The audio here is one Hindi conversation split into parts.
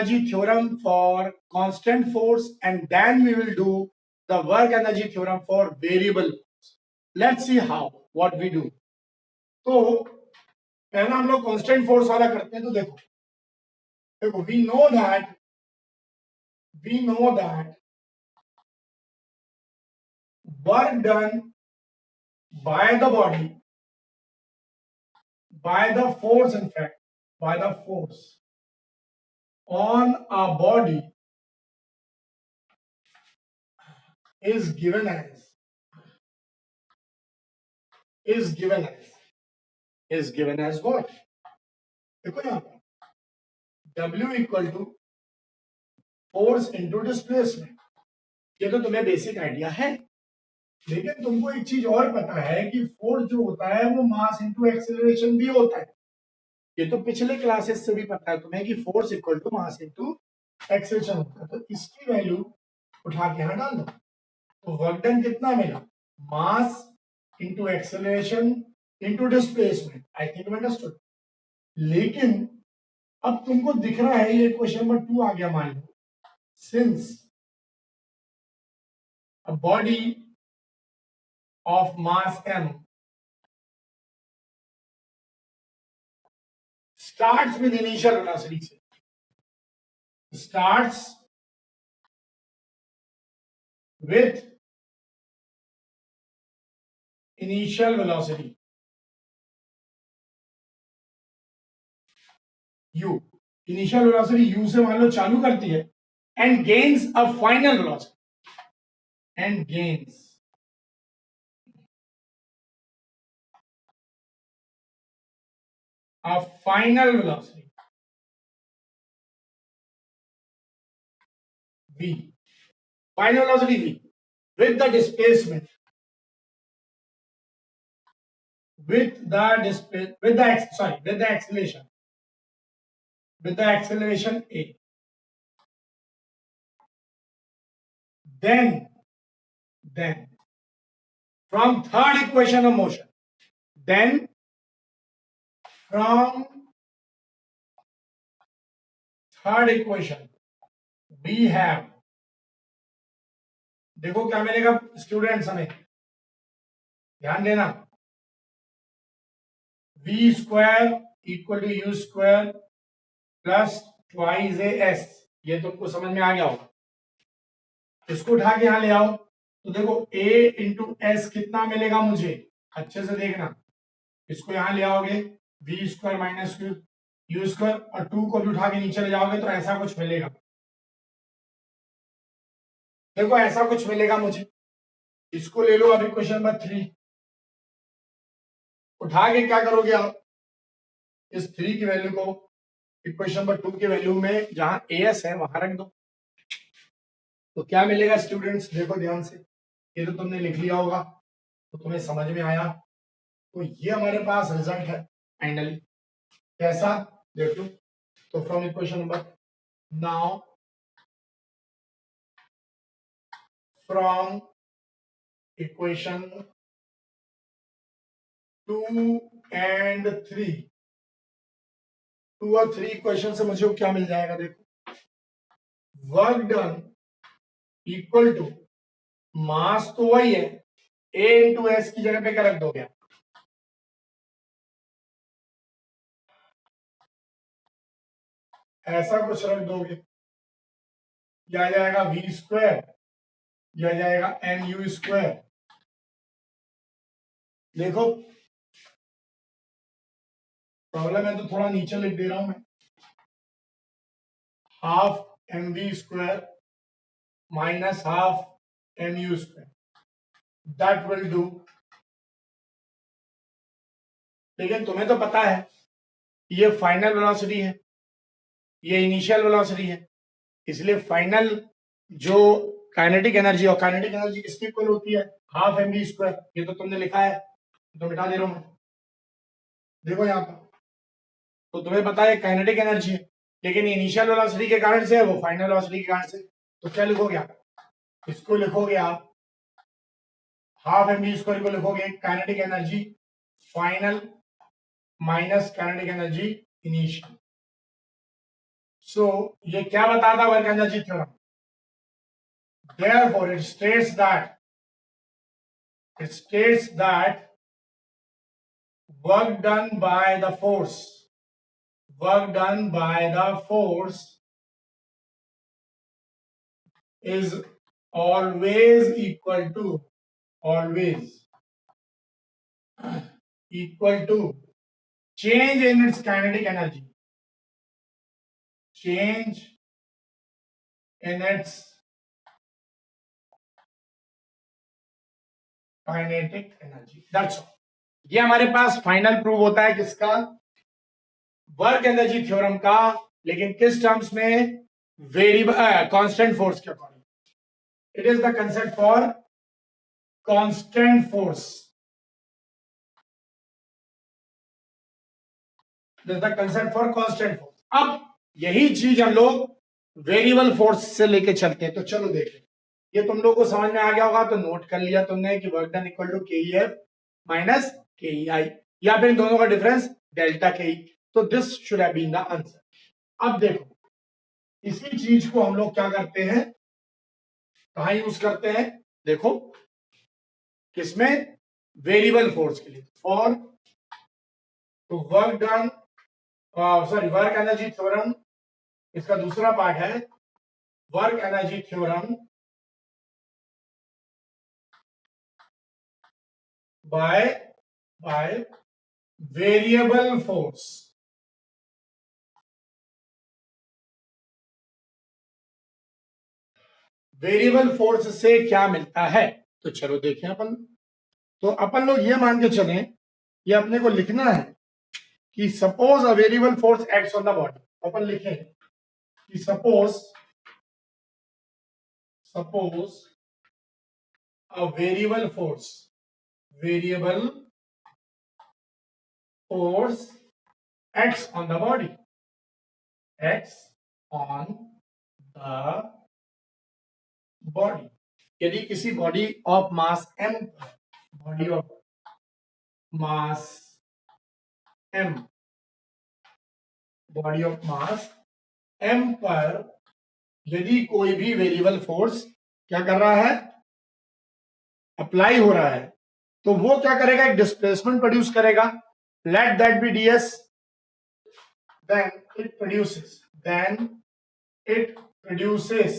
energy theorem for constant force and then we will do the work energy theorem for variable force. Let's see how, what we do. तो पहला हम लोग कांस्टेंट फोर्स वाला करते हैं। तो देखो we know that work done by the body, by the force, in fact, by the force on a body is given as what? देखो यहाँ पर W equal to force into displacement. ये तो तुम्हें बेसिक आइडिया है, लेकिन तुमको एक चीज और पता है कि फोर्स जो होता है वो मास इंटू एक्सेलरेशन भी होता है। ये तो पिछले क्लासेस से भी पता है तुम्हें कि force equal to mass into acceleration होता है। तो इसकी वैल्यू उठा के यहाँ डाल दो, तो वर्क डन कितना मिला? मास into acceleration into displacement. I think understood. लेकिन अब तुमको दिख रहा है ये क्वेश्चन नंबर 2 आ गया। मान लो since a body of mass m starts with initial velocity, starts with initial velocity u, initial velocity u से मान लो चालू करती है, and gains a final velocity, and gains a final velocity v, final velocity v with the displacement, with the acceleration a. Then from third equation of motion, then from third equation we have, देखो क्या मिलेगा स्टूडेंट्स, हमें ध्यान देना, v square equal to u square plus twice a s. ये तुमको समझ में आ गया होगा। इसको उठा के यहां ले आओ, तो देखो a इंटू एस कितना मिलेगा मुझे, अच्छे से देखना। इसको यहां ले आओगे v square minus you square, और 2 को भी उठा के नीचे ले जाओगे तो ऐसा कुछ मिलेगा। देखो ऐसा कुछ मिलेगा मुझे। इसको ले लो अभी क्वेश्चन नंबर 3, उठा के क्या करोगे आप, इस 3 की वैल्यू को इक्वेशन नंबर 2 की वैल्यू में जहां एस है वहां रख दो। तो क्या मिलेगा स्टूडेंट्स, देखो ध्यान से, ये तो तुमने लिख लिया होगा तो तुम्हें समझ में आया। तो ये हमारे पास रिजल्ट है फाइनली। कैसा देखो, तो from equation number, now from equation 2 and 3, 2 और 3 इक्वेशन से मुझे क्या मिल जाएगा, देखो work done equal to mass तो वही है, a इंटू एस की जगह पे क्या रख दोगे, ऐसा कुछ रख दोगे, या जाएगा v स्क्वायर, या जाएगा एम यू स्क्वायर। देखो प्रॉब्लम है तो थोड़ा नीचे लिख दे रहा हूं मैं, half m v square minus half m u square, that will do. लेकिन तुम्हें तो पता है ये फाइनल वेलोसिटी है, ये इनिशियल वेलोसिटी है, इसलिए फाइनल जो काइनेटिक एनर्जी, और काइनेटिक एनर्जी किसकी इक्वल होती है, हाफ एम वी स्क्वायर। ये तो तुमने लिखा है तो मिटा दे रहा हूं मैं। देखो यहां पर तो तुम्हें पता है काइनेटिक एनर्जी है, लेकिन इनिशियल वेलोसिटी के कारण से है, वो फाइनल वेलोसिटी के कारण से। तो क्या लिखोगे आप, इसको लिखोगे आप हाफ एम वी स्क्वायर को लिखोगे kinetic energy final minus kinetic energy initial. So ये क्या बताता work energy theorem? Therefore it states that work done by the force is always equal to change in its kinetic energy. Change in its kinetic energy. That's all. ये हमारे पास फाइनल प्रूव होता है किसका? वर्क एनर्जी थ्योरम का, लेकिन किस टर्म्स में? वेरिएबल कांस्टेंट फोर्स के according. It is the concept for constant force. This the concept for constant force. अब यही चीज हम लोग वेरिएबल फोर्स से लेके चलते हैं. तो चलो देखें, ये तुम लोग को समझ में आ गया होगा तो नोट कर लिया तुमने कि work done equal to KEF minus KEI, या फिर इन दोनों का डिफरेंस डेल्टा KE. तो this should have been the answer. अब देखो, इसी चीज को हम लोग क्या करते हैं, कहां यूज करते हैं? देखो, किसमें? वेरिएबल फोर्स के लिए. फॉर तो work done, sorry, work energy theorem, इसका दूसरा पार्ट है work energy theorem by variable force. Variable force से क्या मिलता है? तो चलो देखें अपन. तो अपन लोग ये मान के चलें, ये अपने को लिखना है कि suppose a variable force acts on the body. अपन लिखें कि suppose a variable force acts on the body, यदि किसी बॉडी ऑफ मास m पर यदि कोई भी वेरिएबल फोर्स क्या कर रहा है? अप्लाई हो रहा है, तो वो क्या करेगा? एक डिस्प्लेसमेंट प्रोड्यूस करेगा. Let that be ds. then it produces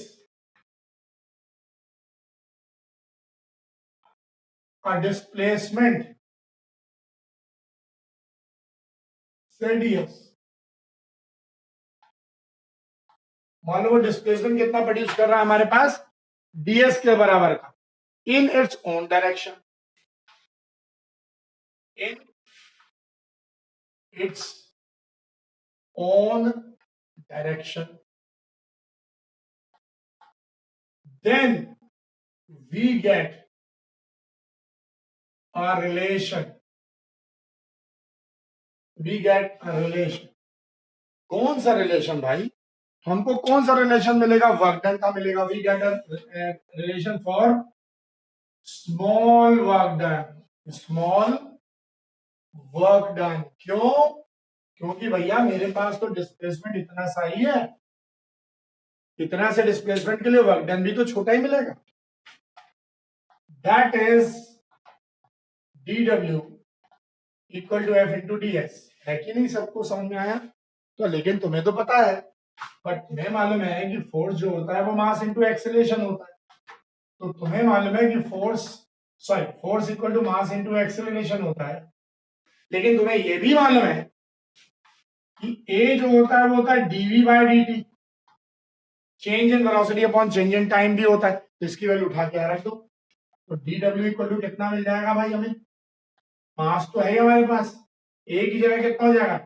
a displacement से ds. मान लो वो डिस्प्लेसमेंट कितना प्रोड्यूस कर रहा है हमारे पास? ds के बराबर का, in its own direction. Then we get a relation. कौन सा रिलेशन भाई? हमको कौन सा रिलेशन मिलेगा? वर्क डन का मिलेगा. We get a relation for small work done. क्यों? क्योंकि भैया मेरे पास तो डिस्प्लेसमेंट इतना सा ही है, इतना से डिस्प्लेसमेंट के लिए वर्क डन भी तो छोटा ही मिलेगा. That is dw equal to f into ds. है कि नहीं? सबको समझ में आया? तो लेकिन तुम्हें तो पता है, बट तुम्हें मालूम है कि फोर्स जो होता है वो मास इंटू एक्सेलरेशन होता है. तो तुम्हें मालूम है कि force equal to mass into acceleration होता है. लेकिन तुम्हें यह भी मालूम है कि a जो होता है वो होता है dv by dt. Change in velocity upon change in time भी होता है. तो इसकी वैल्यू उठा के रख दो. तो dw इक्वल टू कितना मिल जाएगा भाई? हमें मास तो है हमारे पास, a की जगह कितना हो जाएगा?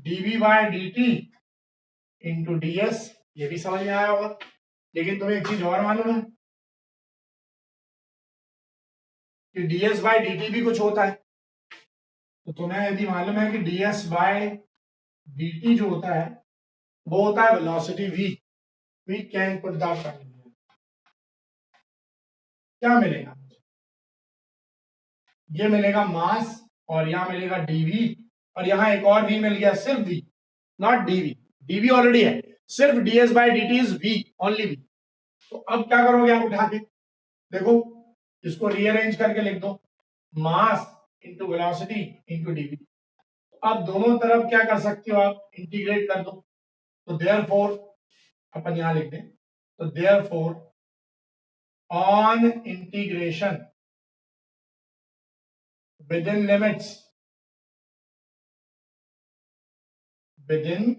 dv by dt into ds. ये भी समझ में आया होगा. लेकिन तुम्हें एक चीज और मालूम है कि ds बाय dt भी कुछ होता है. तो तुम्हें यदि मालूम है कि ds बाय dt जो होता है वो होता है velocity v. We can put that. क्या मिलेगा? ये मिलेगा मास, और यहां मिलेगा dv, और यहां एक और v मिल गया, सिर्फ v, not dv. dv already है, सिर्फ ds by dt is v, only v। तो अब क्या करोगे आप उठा के, देखो इसको रीअरेंज करके लिख दो, mass into velocity into dv। अब दोनों तरफ क्या कर सकते हो आप, इंटीग्रेट कर दो। तो देयरफॉर अपन यहां लिख दें, तो therefore on integration within limits, within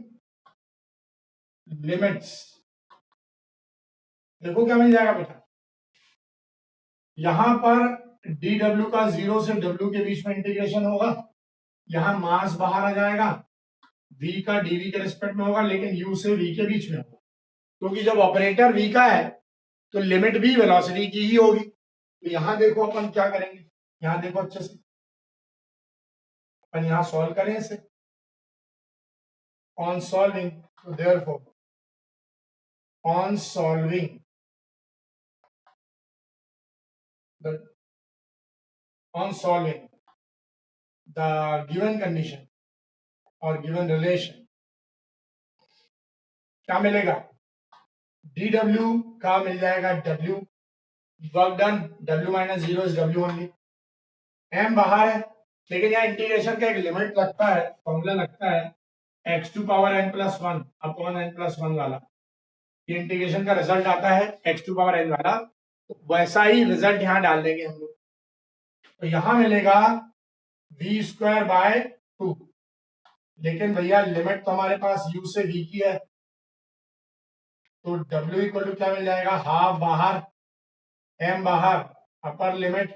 limits, देखो क्या मिल जाएगा बेटा, यहां पर dw का 0 से w के बीच में इंटीग्रेशन होगा, यहां मास बाहर आ जाएगा, v का dv के रिस्पेक्ट में होगा, लेकिन u से v के बीच में होगा, क्योंकि जब ऑपरेटर v का है तो लिमिट भी वेलोसिटी की ही होगी। तो यहां देखो अपन क्या करेंगे, यहां देखो अच्छे से, अपन यहां सॉल्व करें इसे, ऑन सॉल्विंग, तो therefore on solving on solving the given condition or given relation, क्या मिलेगा, dw का मिल जाएगा w, work done w minus 0 is w only, m बाहर है, लेकिन यहाँ इंटीग्रेशन का एक लिमिट लगता है, फॉर्मूला लगता है x to power n plus one upon n plus one वाला, ये इंटीग्रेशन का रिजल्ट आता है x टू पावर n वाला, तो वैसा ही रिजल्ट यहाँ डाल देंगे हम लोग। तो यहां मिलेगा v स्क्वायर बाय 2, लेकिन भैया लिमिट तो हमारे पास u से v की है, तो w इक्वल टू क्या मिल जाएगा, हाफ बाहर m बाहर, upper limit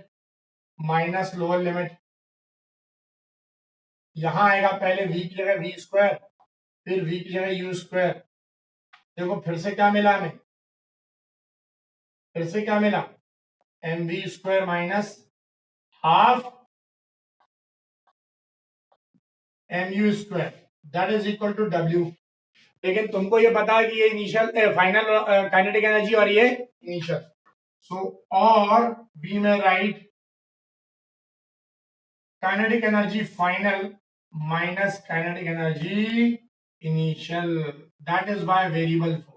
minus lower limit, यहां आएगा पहले v की जगह v स्क्वायर, फिर v की जगह u स्क्वायर। देखो फिर से क्या मिला हमें, फिर से क्या मिला, mv square minus half mu square, that is equal to w। लेकिन तुमको ये पता है कि ये इनिशियल फाइनल काइनेटिक एनर्जी और ये इनिशियल, सो और बी में right kinetic energy final minus kinetic energy initial, that is by variable force.